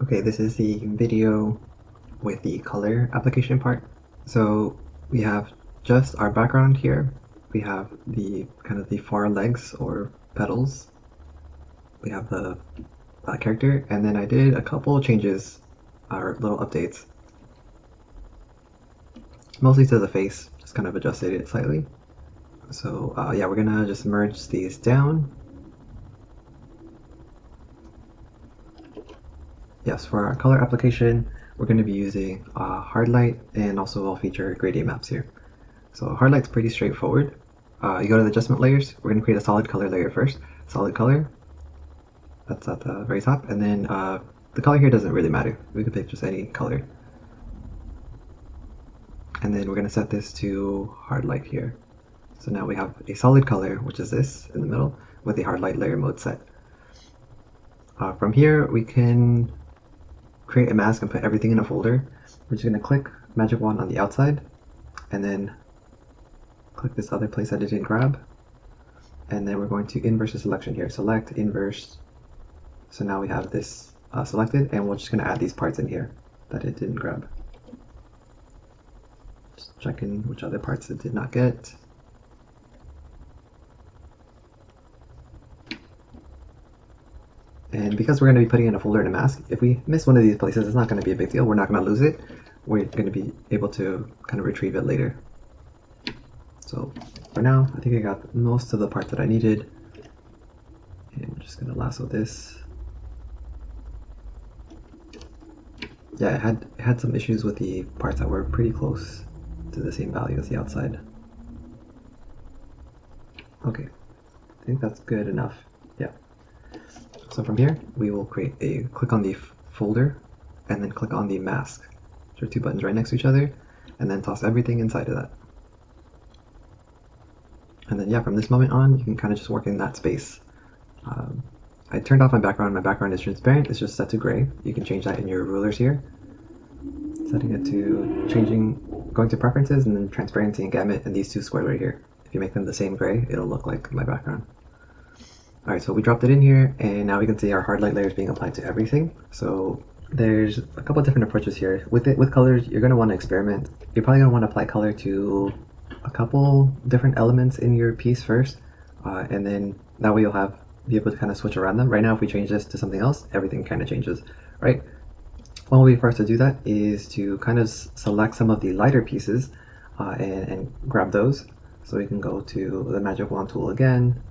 Okay, this is the video with the color application part. So we have just our background here. We have the kind of the far legs or petals. We have the character, and then I did a couple changes, or little updates, mostly to the face. Just kind of adjusted it slightly. So yeah, we're gonna just merge these down. Yes, for our color application, we're going to be using Hardlight, and also I'll feature gradient maps here. So Hardlight's pretty straightforward. You go to the adjustment layers, we're going to create a solid color layer first. Solid color, that's at the very top, and then the color here doesn't really matter. We can pick just any color. And then we're going to set this to Hardlight here. So now we have a solid color, which is this in the middle, with the Hardlight layer mode set. From here, we can create a mask and put everything in a folder. We're just going to click magic wand on the outside, and then click this other place that it didn't grab, and then we're going to inverse the selection here. Select, inverse. So now we have this selected, and we're just going to add these parts in here that it didn't grab. Just checking which other parts it did not get. And because we're going to be putting in a folder and a mask, if we miss one of these places, it's not going to be a big deal. We're not going to lose it. We're going to be able to kind of retrieve it later. So for now, I think I got most of the parts that I needed. And I'm just going to lasso this. Yeah, it had some issues with the parts that were pretty close to the same value as the outside. Okay, I think that's good enough. Yeah. So from here, we will click on the folder, and then click on the mask. There are two buttons right next to each other, and then toss everything inside of that. And then yeah, from this moment on, you can kind of just work in that space. I turned off my background. My background is transparent. It's just set to gray. You can change that in your rulers here. Setting it to going to preferences, and then transparency and gamut, and these two squares right here. If you make them the same gray, it'll look like my background. Alright, so we dropped it in here, and now we can see our hard light layer is being applied to everything. So there's a couple of different approaches here. With colors, you're going to want to experiment. You're probably going to want to apply color to a couple different elements in your piece first, and then that way you'll be able to kind of switch around them. Right now, if we change this to something else, everything kind of changes, right? One way for us to do that is to kind of select some of the lighter pieces and grab those. So we can go to the magic wand tool again,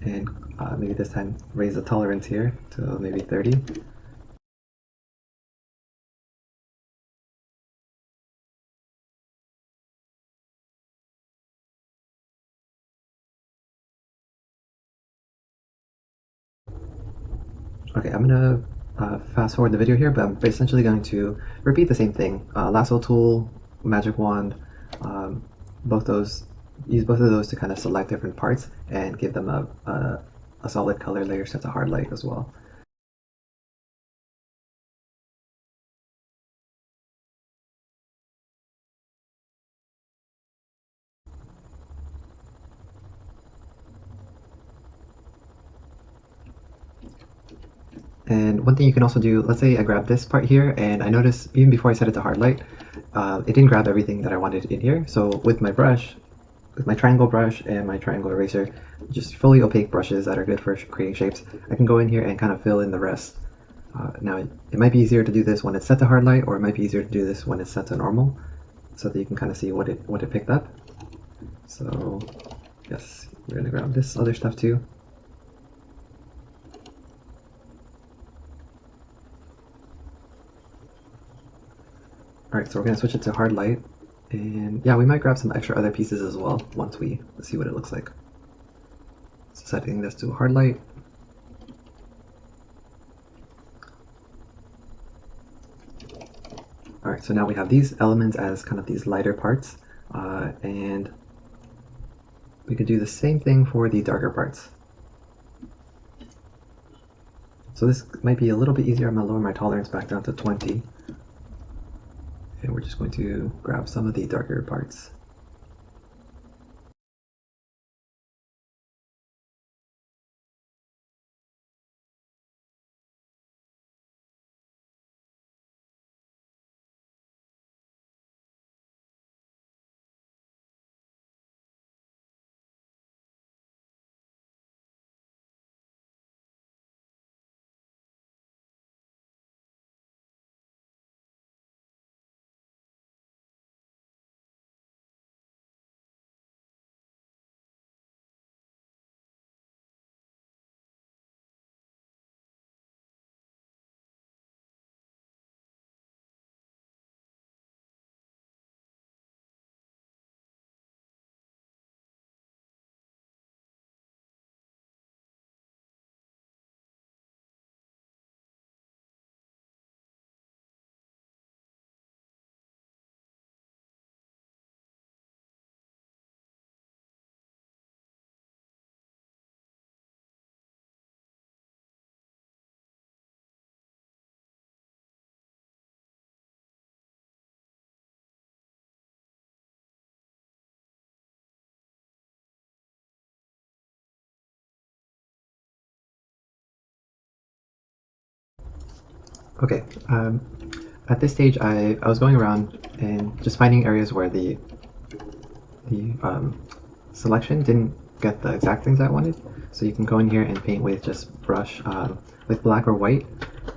and maybe this time raise the tolerance here to maybe 30. Okay, I'm gonna fast forward the video here, but I'm essentially going to repeat the same thing. Lasso tool, magic wand, um, both those, use both of those to kind of select different parts and give them a solid color layer set to hard light as well. And one thing you can also do, let's say I grab this part here, and I notice even before I set it to hard light, it didn't grab everything that I wanted in here. So with my brush, with my triangle brush and my triangle eraser, just fully opaque brushes that are good for creating shapes, I can go in here and kind of fill in the rest. Now, it might be easier to do this when it's set to hard light, or it might be easier to do this when it's set to normal, so that you can kind of see what it picked up. So yes, we're gonna grab this other stuff too. Alright, so we're going to switch it to hard light, and yeah, we might grab some extra other pieces as well once we see what it looks like. So setting this to hard light. Alright, so now we have these elements as kind of these lighter parts, and we could do the same thing for the darker parts. So this might be a little bit easier. I'm going to lower my tolerance back down to 20. And we're just going to grab some of the darker parts. Okay, at this stage I was going around and just finding areas where the selection didn't get the exact things I wanted. So you can go in here and paint with just brush with black or white,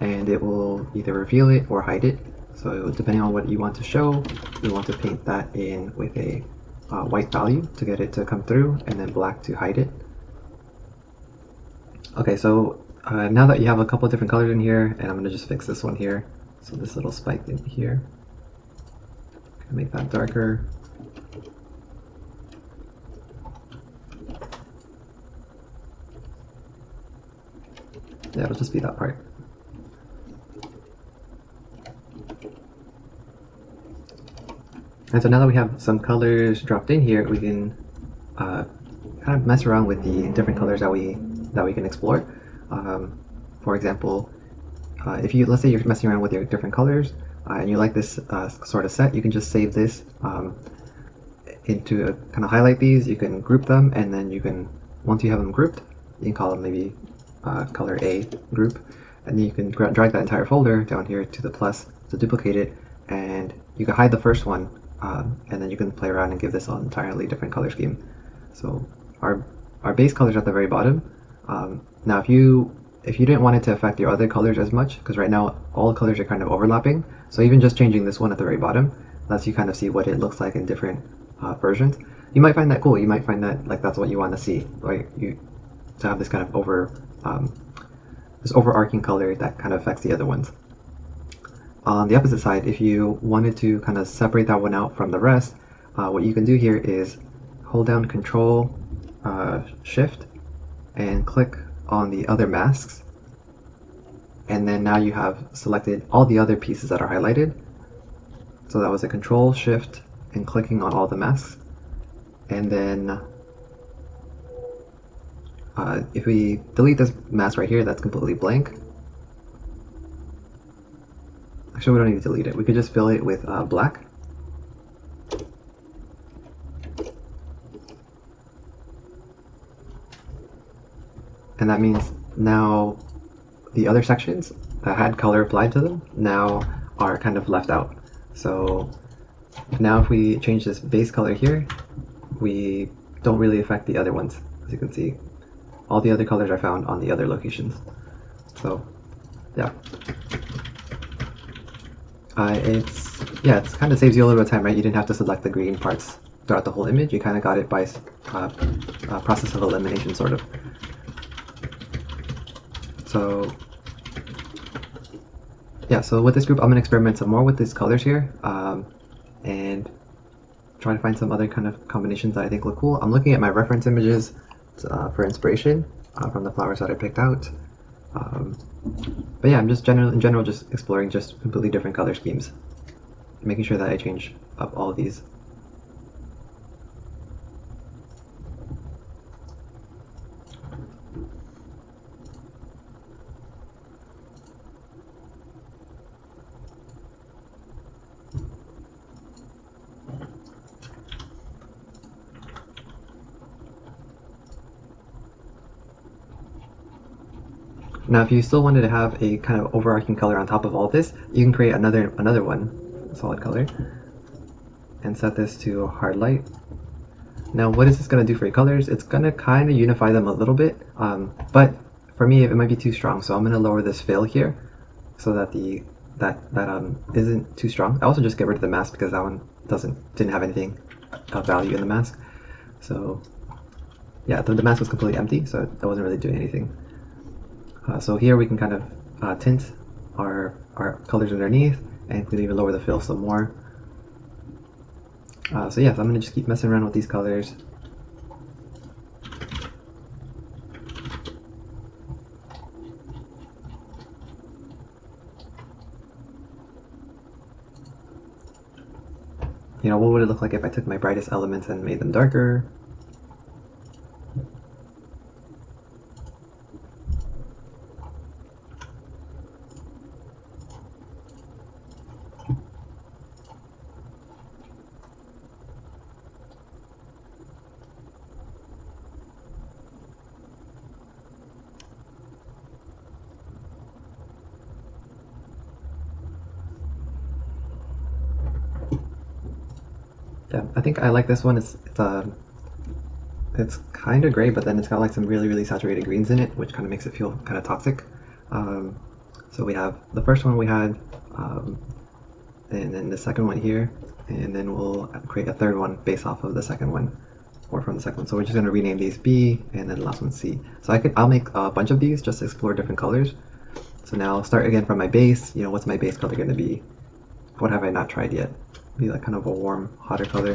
and it will either reveal it or hide it. So depending on what you want to show, you want to paint that in with a white value to get it to come through, and then black to hide it. Okay, so now that you have a couple different colors in here, and I'm going to just fix this one here. So this little spike in here, make that darker. Yeah, it'll just be that part. And so now that we have some colors dropped in here, we can kind of mess around with the different colors that we can explore. For example, if you, let's say you're messing around with your different colors and you like this sort of set, you can just save this into kind of highlight these. You can group them, and then you can, once you have them grouped, you can call them maybe color A group, and then you can drag that entire folder down here to the plus to duplicate it, and you can hide the first one, and then you can play around and give this an entirely different color scheme. So our base colors at the very bottom. Now if you didn't want it to affect your other colors as much, because right now all colors are kind of overlapping, so even just changing this one at the very bottom lets you kind of see what it looks like in different versions. You might find that cool. You might find that like that's what you want to see, like you to have this kind of this overarching color that kind of affects the other ones. On the opposite side, if you wanted to kind of separate that one out from the rest, what you can do here is hold down Control Shift and click on the other masks, and then now you have selected all the other pieces that are highlighted. So that was a Control Shift and clicking on all the masks, and then if we delete this mask right here, that's completely blank. Actually, we don't need to delete it. We could just fill it with black. And that means now the other sections that had color applied to them now are kind of left out. So now if we change this base color here, we don't really affect the other ones. As you can see, all the other colors are found on the other locations. So yeah. It's kind of saves you a little bit of time, right? You didn't have to select the green parts throughout the whole image. You kind of got it by process of elimination, sort of. So yeah, so with this group, I'm going to experiment some more with these colors here, and try to find some other kind of combinations that I think look cool. I'm looking at my reference images for inspiration from the flowers that I picked out. But yeah, I'm just in general just exploring just completely different color schemes, making sure that I change up all of these. Now, if you still wanted to have a kind of overarching color on top of all this, you can create another one, solid color, and set this to Hardlight. Now, what is this going to do for your colors? It's going to kind of unify them a little bit, but for me, it might be too strong. So I'm going to lower this fill here, so that that isn't too strong. I also just get rid of the mask because that one didn't have anything of value in the mask. So yeah, the mask was completely empty, so that wasn't really doing anything. So here we can kind of tint our colors underneath, and we can even lower the fill some more. So yeah, so I'm going to just keep messing around with these colors. You know, what would it look like if I took my brightest elements and made them darker? Yeah, I think I like this one. It's kind of gray, but then it's got like some really saturated greens in it, which kind of makes it feel kind of toxic. Um, so we have the first one we had, um, and then the second one here, and then we'll create a third one based off of the second one, or from the second one. So we're just going to rename these B, and then the last one C. So I'll make a bunch of these just to explore different colors. So now I'll start again from my base. You know, what's my base color going to be? What have I not tried yet? Be like kind of a warm, hotter color.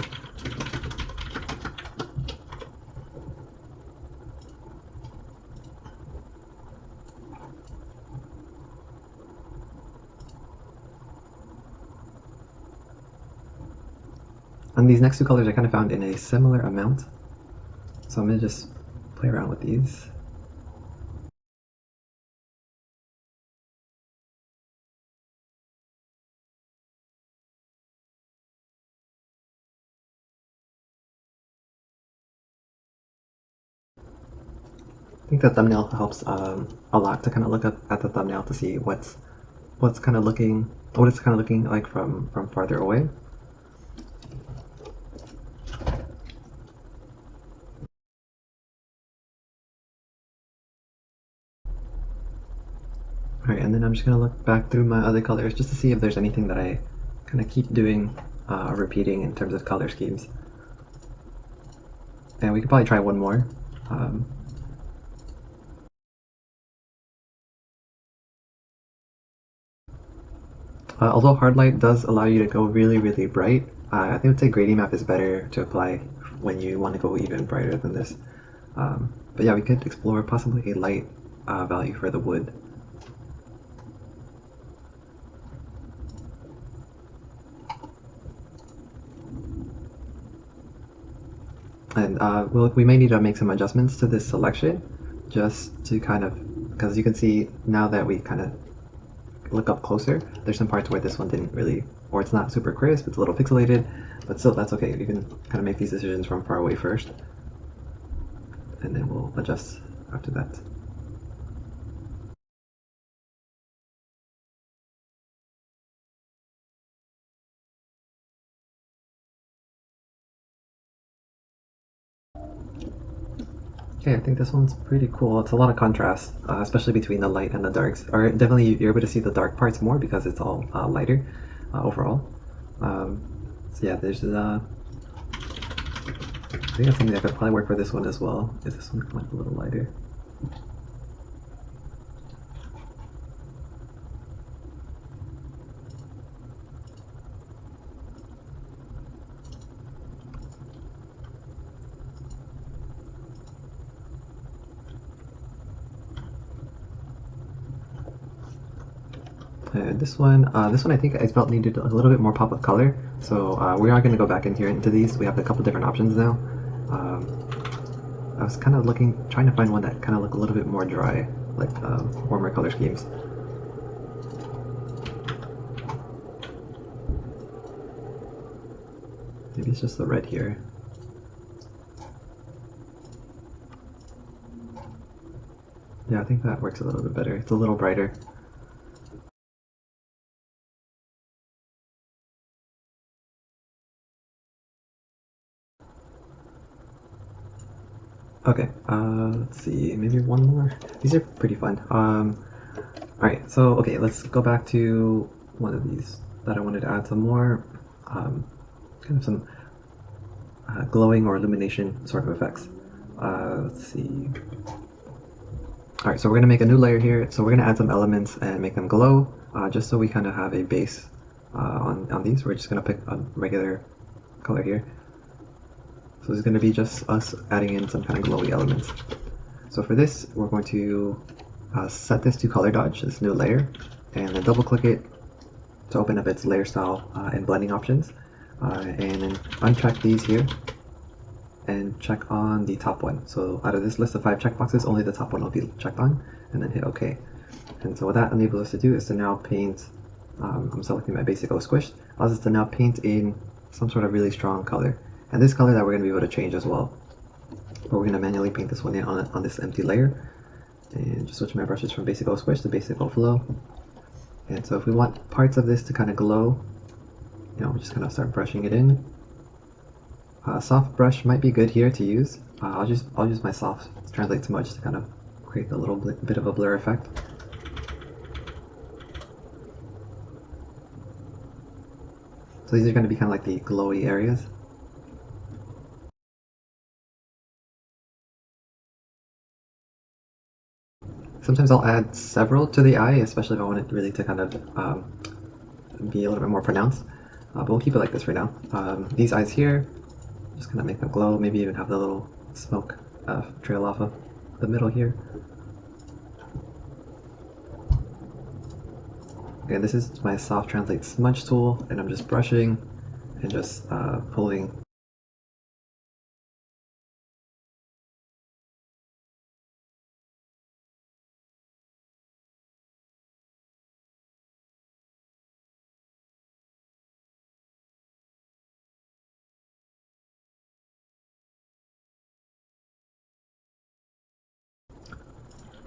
And these next two colors I kind of found in a similar amount. So I'm going to just play around with these. I think the thumbnail helps a lot to kind of look up at the thumbnail to see what it's kind of looking like from farther away. Alright, and then I'm just going to look back through my other colors just to see if there's anything that I kind of keep doing, repeating in terms of color schemes. And we could probably try one more. Although Hardlight does allow you to go really bright, I think I would say gradient map is better to apply when you want to go even brighter than this. But yeah, we could explore possibly a light value for the wood. And we may need to make some adjustments to this selection just to kind of, because you can see now that we kind of look up closer, there's some parts where this one didn't really, or it's not super crisp, it's a little pixelated, but still that's okay. You can kind of make these decisions from far away first, and then we'll adjust after that. Okay, I think this one's pretty cool. It's a lot of contrast, especially between the light and the darks. Or definitely you're able to see the dark parts more because it's all lighter overall. So yeah, there's I think that's something that could probably work for this one as well. Is this one went a little lighter? This one I think I felt needed a little bit more pop of color. So we are going to go back in here into these. We have a couple different options now. I was kind of trying to find one that kind of looked a little bit more dry, like warmer color schemes. Maybe it's just the red here. Yeah, I think that works a little bit better. It's a little brighter. Okay, let's see, maybe one more. These are pretty fun. Alright, so okay, let's go back to one of these that I wanted to add some more, kind of some glowing or illumination sort of effects. Let's see. Alright, so we're going to make a new layer here. So we're going to add some elements and make them glow, just so we kind of have a base on these. We're just going to pick a regular color here. So this is going to be just us adding in some kind of glowy elements. So for this, we're going to set this to color dodge, this new layer, and then double click it to open up its layer style and blending options. And then uncheck these here and check on the top one. So out of this list of 5 checkboxes, only the top one will be checked on, and then hit OK. And so what that enables us to do is to now paint, I'm selecting my basic O squish, allows us to now paint in some sort of really strong color. And this color that we're going to be able to change as well. But we're going to manually paint this one in on this empty layer. And just switch my brushes from basic O squish to basic O flow. And so if we want parts of this to kind of glow, you know, we're just going to start brushing it in. Soft brush might be good here to use. I'll use my soft translate smudge to kind of create a little bit of a blur effect. So these are going to be kind of like the glowy areas. Sometimes I'll add several to the eye, especially if I want it really to kind of be a little bit more pronounced. But we'll keep it like this right now. These eyes here, just kind of make them glow, maybe even have the little smoke trail off of the middle here. Again, this is my soft translate smudge tool, and I'm just brushing and just pulling.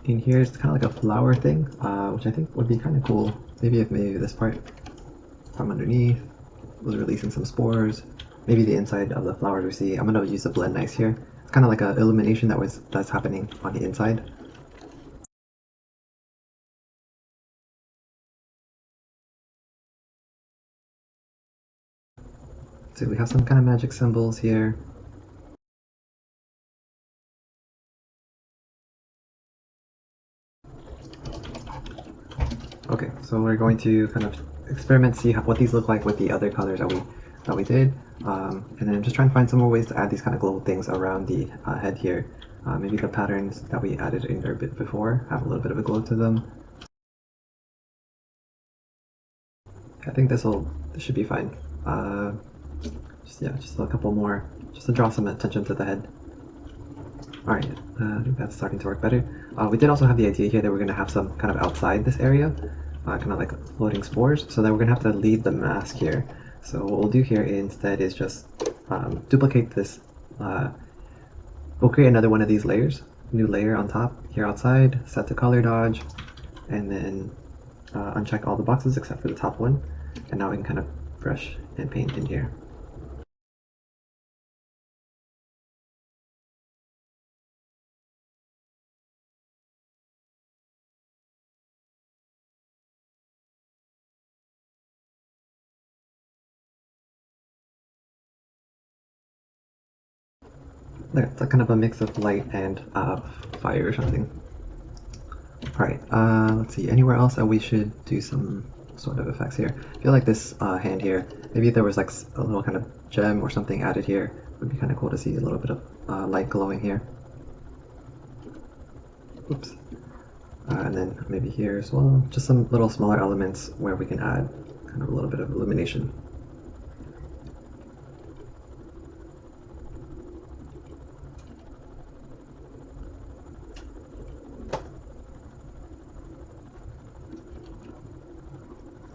In here it's kind of like a flower thing, which I think would be kind of cool. Maybe if maybe this part from underneath was releasing some spores. Maybe the inside of the flowers we see. I'm gonna use the blend nice here. It's kind of like an illumination that's happening on the inside. So we have some kind of magic symbols here. Okay, so we're going to kind of experiment, see what these look like with the other colors that we did, and then just try and find some more ways to add these kind of glow things around the head here. Maybe the patterns that we added in there a bit before have a little bit of a glow to them. I think this should be fine. Just a couple more, just to draw some attention to the head. Alright, I think that's starting to work better. We did also have the idea here that we're going to have some kind of outside this area, kind of like floating spores, so that we're going to have to leave the mask here. So what we'll do here instead is just duplicate this. We'll create another one of these layers, new layer on top, here outside, set to color dodge, and then uncheck all the boxes except for the top one. And now we can kind of brush and paint in here. It's kind of a mix of light and fire or something. Alright, let's see, anywhere else that we should do some sort of effects here? I feel like this hand here, maybe if there was like a little kind of gem or something added here, it would be kind of cool to see a little bit of light glowing here. Oops. And then maybe here as well, just some little smaller elements where we can add kind of a little bit of illumination.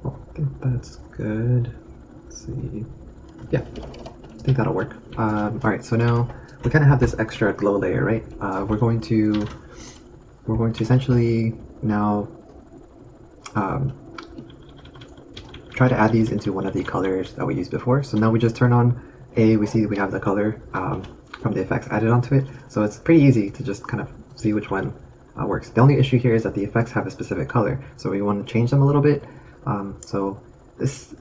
I think that's good. Let's see. Yeah, I think that'll work. Alright, so now we kind of have this extra glow layer, right? We're going to essentially now try to add these into one of the colors that we used before. So now we just turn on A, we see we have the color from the effects added onto it. So it's pretty easy to just kind of see which one works. The only issue here is that the effects have a specific color, so we want to change them a little bit. So this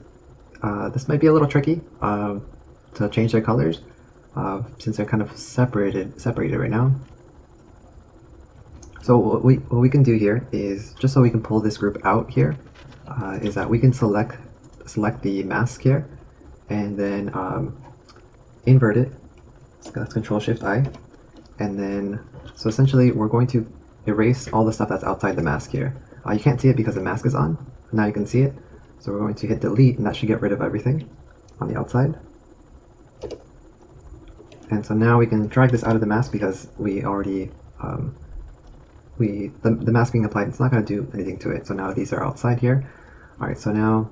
might be a little tricky to change their colors since they're kind of separated right now. So what we can do here is, just so we can pull this group out here, is that we can select the mask here and then invert it. That's Control Shift I, and then so essentially we're going to erase all the stuff that's outside the mask here. You can't see it because the mask is on. Now you can see it. So we're going to hit delete, and that should get rid of everything on the outside. And so now we can drag this out of the mask because we already the mask being applied, it's not going to do anything to it. So now these are outside here. Alright, so now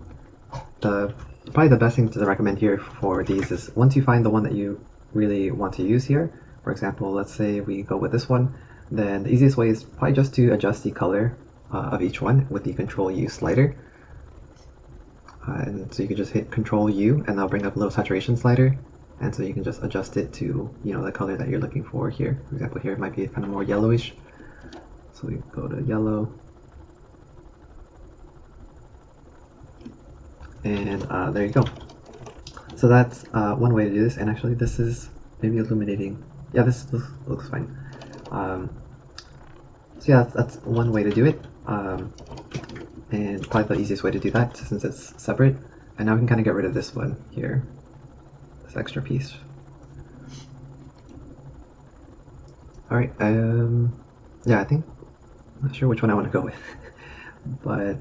probably the best thing to recommend here for these is, once you find the one that you really want to use here, for example, let's say we go with this one, then the easiest way is probably just to adjust the color of each one with the Control U slider. And so you can just hit Control U and that'll bring up a little saturation slider. and so you can just adjust it to, you know, the color that you're looking for here. For example, here it might be kind of more yellowish, so we go to yellow, and there you go. So that's one way to do this, and actually this is maybe illuminating. Yeah, this looks fine. So yeah, that's one way to do it, and probably the easiest way to do that since it's separate. And now we can kind of get rid of this one here, this extra piece. All right, yeah, I think, I'm not sure which one I want to go with, but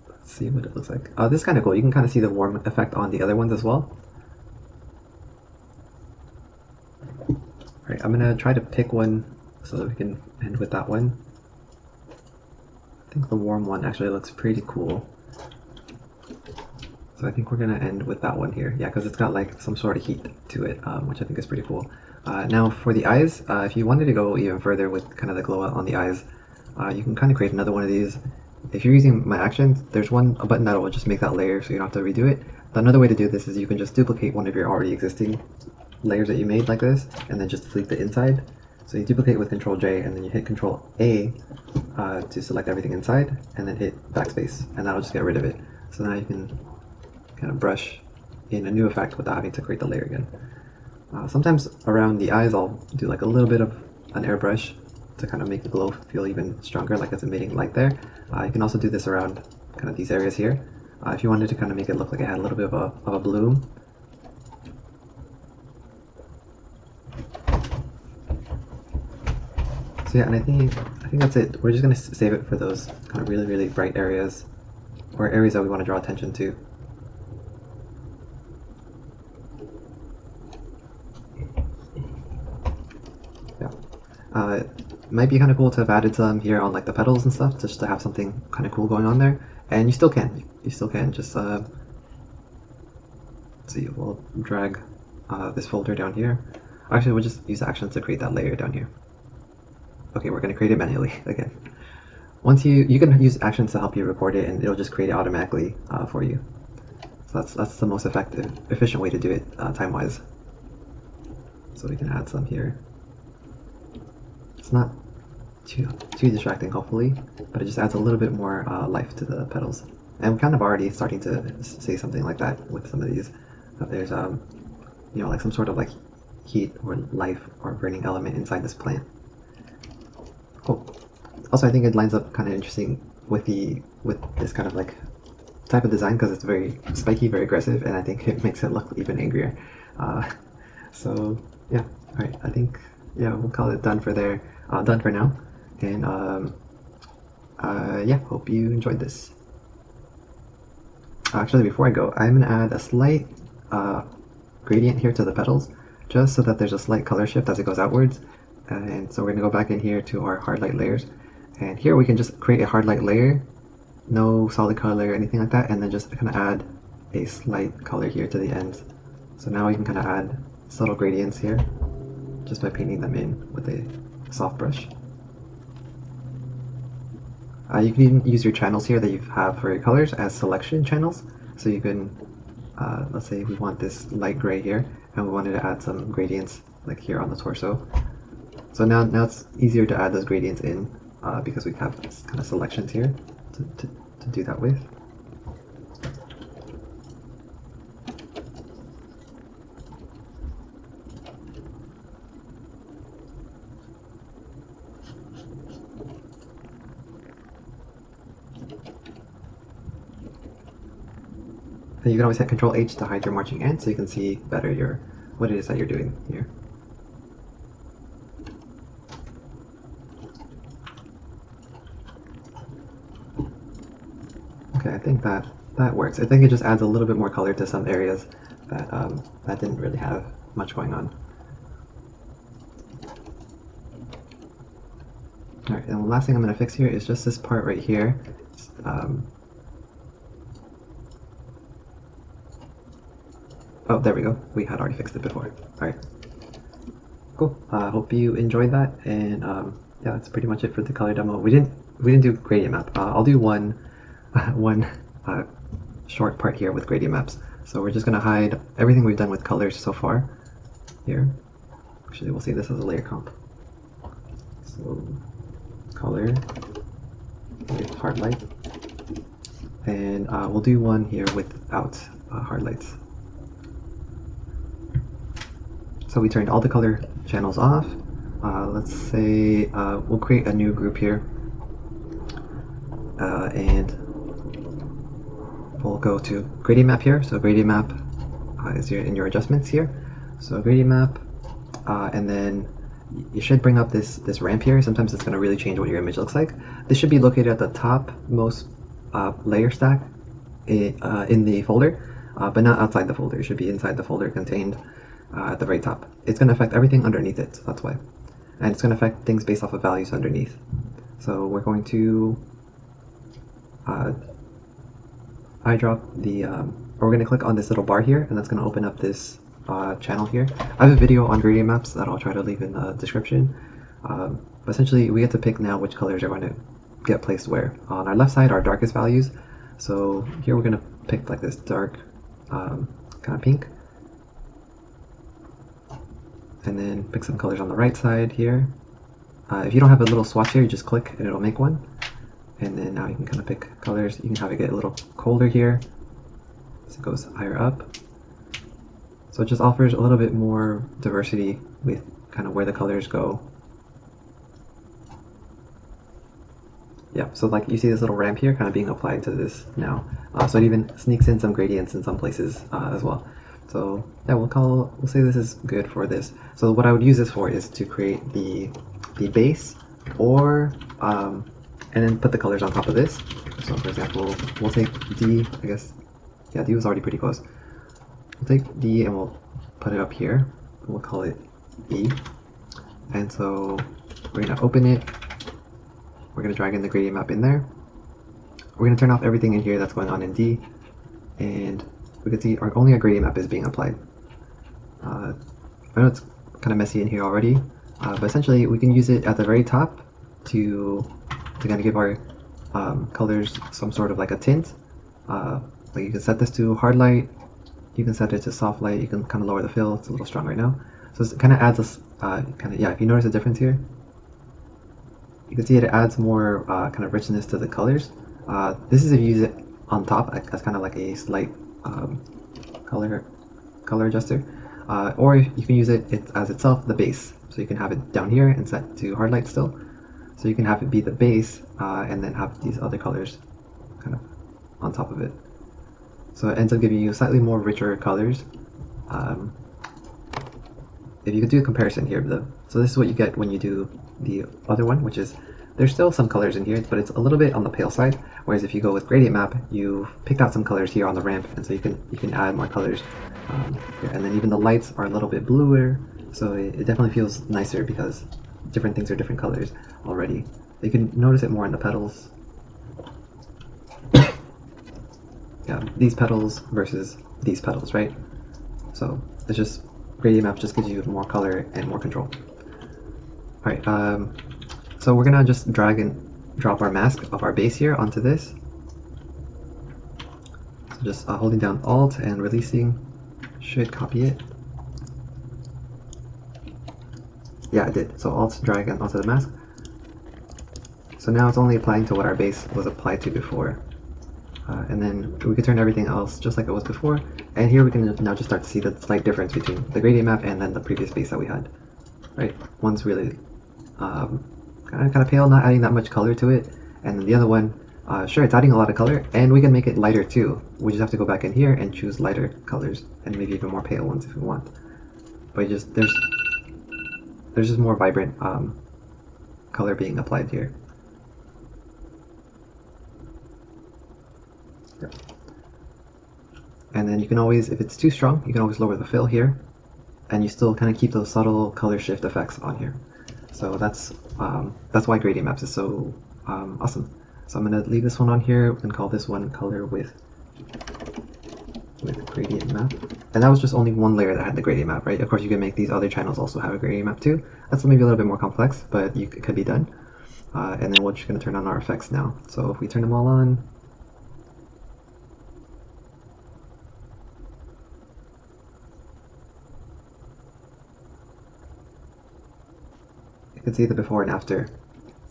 let's see what it looks like. This is kind of cool. You can kind of see the warm effect on the other ones as well. All right, I'm gonna try to pick one so that we can end with that one. I think the warm one actually looks pretty cool. So I think we're gonna end with that one here. Yeah, because it's got like some sort of heat to it, which I think is pretty cool. Now for the eyes, if you wanted to go even further with kind of the glow on the eyes, you can kind of create another one of these. If you're using my actions, there's a button that will just make that layer so you don't have to redo it. Another way to do this is you can just duplicate one of your already existing layers that you made like this, and then just delete the inside. So you duplicate with Control J, and then you hit Control A to select everything inside, and then hit backspace, and that'll just get rid of it. So now you can kind of brush in a new effect without having to create the layer again. Sometimes around the eyes I'll do like a little bit of an airbrush to kind of make the glow feel even stronger, like it's emitting light there. You can also do this around kind of these areas here. If you wanted to kind of make it look like it had a little bit of a bloom. So yeah, and I think that's it. We're just going to save it for those kind of really, really bright areas, or areas that we want to draw attention to. Yeah. It might be kind of cool to have added some here on like the petals and stuff, just to have something kind of cool going on there. And you still can. You still can just let's see. We'll drag this folder down here. Actually, we'll just use actions to create that layer down here. Okay, we're going to create it manually again. Once you can use actions to help you record it, and it'll just create it automatically for you. So that's the most efficient way to do it time-wise. So we can add some here. It's not too distracting, hopefully, but it just adds a little bit more life to the petals. And we're kind of already starting to say something like that with some of these. That there's you know, like some sort of like heat or life or burning element inside this plant. Cool. Also, I think it lines up kind of interesting with this kind of like type of design, because it's very spiky, very aggressive, and I think it makes it look even angrier. So yeah, all right. I think yeah, we'll call it done for there. Done for now. And yeah, hope you enjoyed this. Actually, before I go, I'm gonna add a slight gradient here to the petals, just so that there's a slight color shift as it goes outwards. And so we're going to go back in here to our hardlight layers, and here we can just create a hardlight layer, no solid color or anything like that, and then just kind of add a slight color here to the ends. So now we can kind of add subtle gradients here just by painting them in with a soft brush. You can even use your channels here that you have for your colors as selection channels. So you can, let's say we want this light gray here, and we wanted to add some gradients like here on the torso. So now it's easier to add those gradients in because we have kind of selections here to do that with. And you can always hit Control H to hide your marching ants so you can see better what it is that you're doing here. Okay, I think that works. I think it just adds a little bit more color to some areas that that didn't really have much going on. All right, and the last thing I'm going to fix here is just this part right here. Oh, there we go. We had already fixed it before. All right, cool. Hope you enjoyed that, and yeah, that's pretty much it for the color demo. We didn't do gradient map. I'll do one short part here with gradient maps, So we're just going to hide everything we've done with colors so far here. Actually, we'll see this as a layer comp. So color with Hardlight, and we'll do one here without Hardlights. So we turned all the color channels off. Let's say we'll create a new group here, and we'll go to gradient map here. So gradient map is in your adjustments here. So gradient map, and then you should bring up this ramp here. Sometimes it's going to really change what your image looks like. This should be located at the top most layer stack in the folder, but not outside the folder. It should be inside the folder contained at the very top. It's going to affect everything underneath it, so that's why. And it's going to affect things based off of values underneath. So we're going to eyedrop the, we're going to click on this little bar here, and that's going to open up this channel here. I have a video on gradient maps that I'll try to leave in the description. But essentially, we get to pick now which colors are going to get placed where. On our left side, our darkest values. So here we're going to pick like this dark kind of pink. And then pick some colors on the right side here. If you don't have a little swatch here, you just click and it'll make one. And then now you can kind of pick colors. You can have it get a little colder here as it goes higher up. So it just offers a little bit more diversity with kind of where the colors go. Yeah, so like you see this little ramp here kind of being applied to this now. So it even sneaks in some gradients in some places as well. So yeah, we'll say this is good for this. So what I would use this for is to create the base, or and then put the colors on top of this. So for example, we'll take D, I guess. Yeah, D was already pretty close. We'll take D and we'll put it up here. We'll call it E. And so we're gonna open it. We're gonna drag in the gradient map in there. We're gonna turn off everything in here that's going on in D, and we can see only our gradient map is being applied. I know it's kind of messy in here already, but essentially we can use it at the very top to kind of give our colors some sort of like a tint. Like you can set this to hard light, you can set it to soft light, you can kind of lower the fill. It's a little strong right now. So it kind of adds us, yeah, if you notice a difference here, you can see it adds more kind of richness to the colors. This is if you use it on top as kind of like a slight color adjuster, or you can use it as itself the base. So you can have it down here and set to hard light still. So you can have it be the base and then have these other colors kind of on top of it. So it ends up giving you slightly more richer colors. If you could do a comparison here, so this is what you get when you do the other one, which is there's still some colors in here, but it's a little bit on the pale side. Whereas if you go with gradient map, you've picked out some colors here on the ramp, and so you can add more colors here. And then even the lights are a little bit bluer, so it definitely feels nicer because different things are different colors already. You can notice it more in the petals. Yeah, these petals versus these petals, right? So it's just gradient map just gives you more color and more control. All right. So we're gonna just drag and drop our mask of our base here onto this. So just holding down Alt and releasing should copy it. Yeah, it did. So Alt drag onto the mask. So now it's only applying to what our base was applied to before. And then we can turn everything else just like it was before. And here we can now just start to see the slight difference between the gradient map and then the previous base that we had. Right? One's really kind of pale, not adding that much color to it, and then the other one, sure, it's adding a lot of color, and we can make it lighter too. We just have to go back in here and choose lighter colors, and maybe even more pale ones if we want. But there's just more vibrant color being applied here. Yep. And then you can always, if it's too strong, you can always lower the fill here, and you still kind of keep those subtle color shift effects on here. So that's why gradient maps is so awesome. So I'm going to leave this one on here and call this one color with gradient map. And that was just only one layer that had the gradient map, right? Of course, you can make these other channels also have a gradient map too. That's maybe a little bit more complex, but it could be done. And then we're just going to turn on our effects now. So if we turn them all on, you can see the before and after.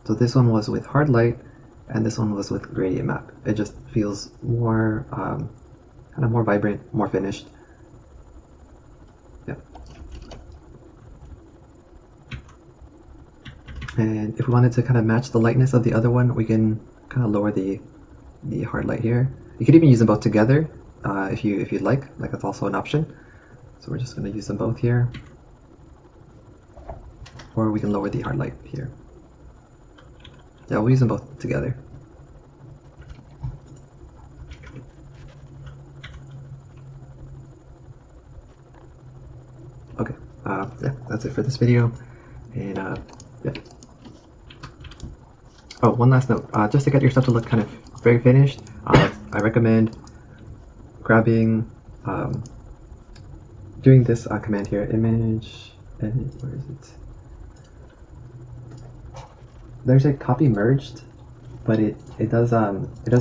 So this one was with Hardlight, and this one was with Gradient Map. It just feels more, kind of more vibrant, more finished. Yep. And if we wanted to kind of match the lightness of the other one, we can kind of lower the Hardlight here. You could even use them both together if you'd like. That's also an option. So we're just going to use them both here. Or we can lower the Hardlight here. Yeah, we'll use them both together. Okay, yeah, that's it for this video. And yeah. Oh, one last note. Just to get your stuff to look kind of very finished, I recommend grabbing, doing this command here, image, edit, where is it? There's a copy merged, but it does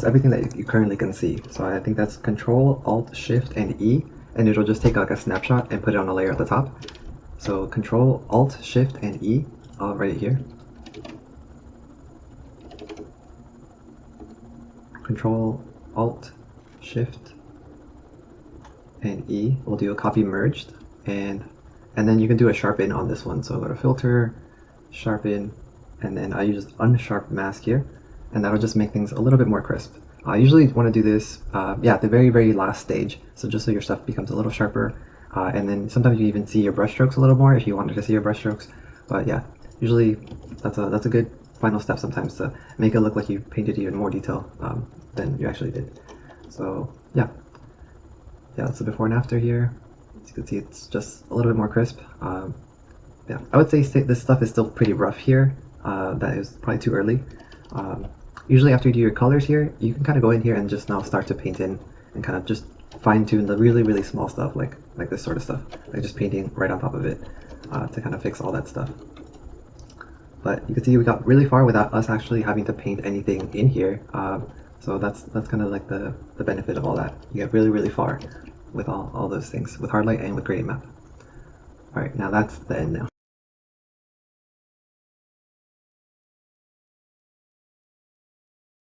everything that you currently can see. So I think that's Control, Alt, Shift, and E, and it'll just take like a snapshot and put it on a layer at the top. So Control, Alt, Shift, and E, right here. Control, Alt, Shift, and E. We'll do a copy merged, and then you can do a sharpen on this one. So go to Filter, Sharpen, and then I use Unsharp mask here, and that'll just make things a little bit more crisp. I usually want to do this, yeah, at the very last stage. So just so your stuff becomes a little sharper, and then sometimes you even see your brush strokes a little more if you wanted to see your brush strokes. But yeah, usually that's a good final step sometimes to make it look like you painted even more detail than you actually did. So yeah, that's the before and after here. As you can see, it's just a little bit more crisp. Yeah, I would say this stuff is still pretty rough here. That is probably too early. Usually after you do your colors here, you can kind of go in here and just now start to paint in and kind of just fine tune the really small stuff, like this sort of stuff, like just painting right on top of it to kind of fix all that stuff. But you can see we got really far without us actually having to paint anything in here. So that's kind of like the benefit of all that. You get really far with all those things, with Hardlight and with Gradient Map. Alright, now that's the end now.